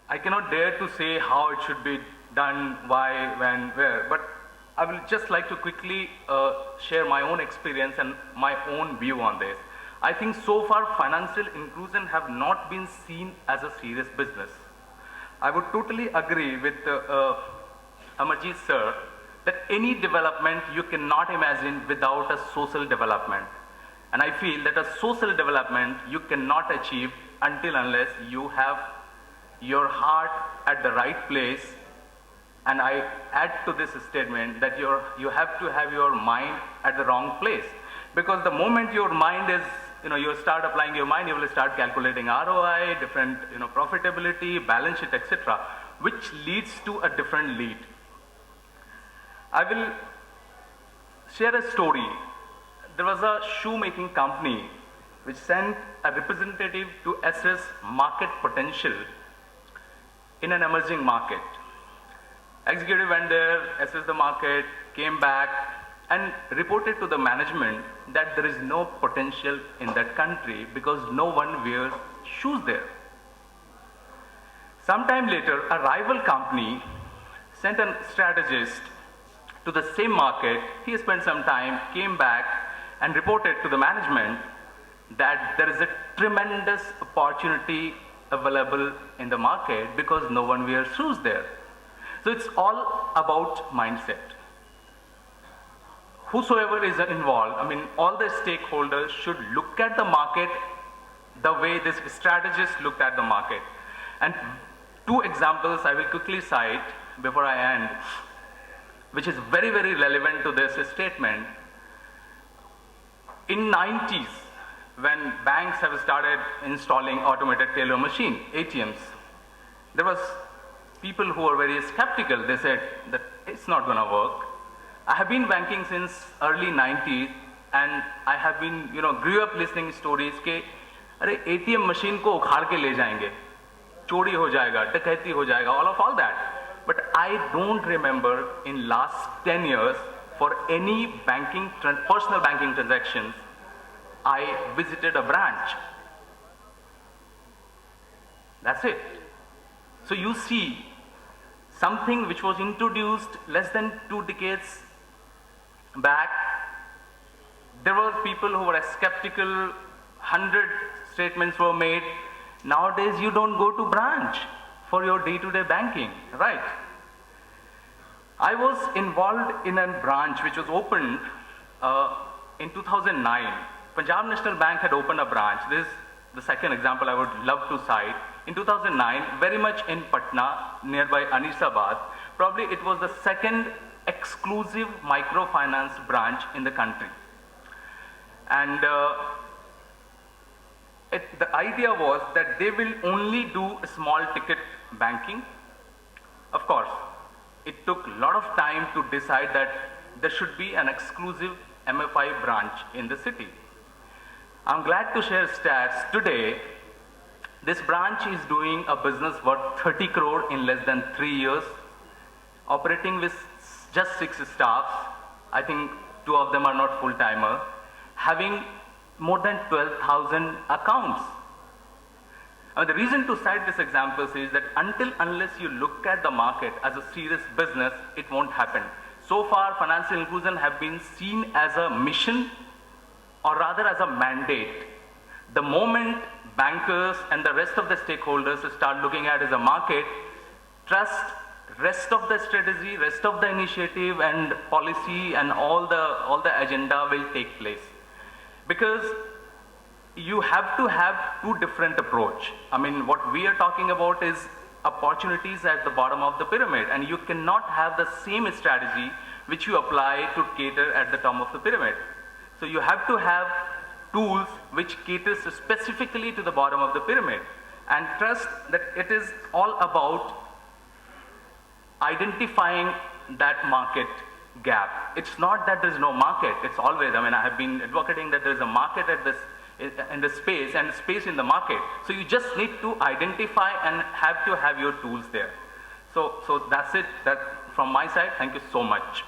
I cannot dare to say how it should be done, why, when, where, but I will just like to quickly share my own experience and my own view on this. I think so far financial inclusion have not been seen as a serious business. I would totally agree with Amarjeet sir that any development you cannot imagine without a social development. And I feel that a social development you cannot achieve until unless you have your heart at the right place. And I add to this statement that you have to have your mind at the wrong place. Because the moment your mind is, you start applying your mind, you will start calculating ROI, different, profitability, balance sheet, etc., which leads to a different lead. I will share a story. There was a shoemaking company which sent a representative to assess market potential in an emerging market. Executive went there, assessed the market, came back, and reported to the management that there is no potential in that country because no one wears shoes there. Sometime later, a rival company sent a strategist to the same market. He spent some time, came back, and reported to the management that there is a tremendous opportunity available in the market because no one wears shoes there. So it's all about mindset. Whosoever is involved, all the stakeholders should look at the market the way this strategist looked at the market. And two examples I will quickly cite before I end, which is very, very relevant to this statement. In 90s, when banks have started installing automated teller machine, ATMs, there was people who were very skeptical. They said that it's not going to work. I have been banking since early 90s, and I have been, grew up listening stories के अरे ATM machine को उखाड़ के ले जाएंगे, चोरी हो जाएगा, डकैती हो जाएगा, all that. But I don't remember in last 10 years for any personal banking transactions, I visited a branch. That's it. So you see, something which was introduced less than 2 decades back, there were people who were skeptical, 100 statements were made. Nowadays, you don't go to branch for your day-to-day banking, right? I was involved in a branch which was opened in 2009. Punjab National Bank had opened a branch. This is the second example I would love to cite. In 2009, very much in Patna, nearby Anisabad, probably it was the second exclusive microfinance branch in the country. And the idea was that they will only do small ticket banking. Of course, it took a lot of time to decide that there should be an exclusive MFI branch in the city. I'm glad to share stats today. This branch is doing a business worth 30 crore in less than 3 years, operating with just 6 staffs. I think 2 of them are not full-timer, having more than 12,000 accounts. The reason to cite these examples is that unless you look at the market as a serious business, it won't happen. So far, financial inclusion have been seen as a mission, or rather as a mandate. The moment bankers and the rest of the stakeholders start looking at as a market, trust, rest of the strategy, rest of the initiative and policy and all the agenda will take place. Because you have to have 2 different approach. What we are talking about is opportunities at the bottom of the pyramid, and you cannot have the same strategy which you apply to cater at the top of the pyramid. So you have to have tools which caters specifically to the bottom of the pyramid, and trust that it is all about identifying that market gap. It's not that there's no market, it's always, I have been advocating that there's a market in the space and space in the market. So you just need to identify and have to have your tools there. So that's it from my side. Thank you so much.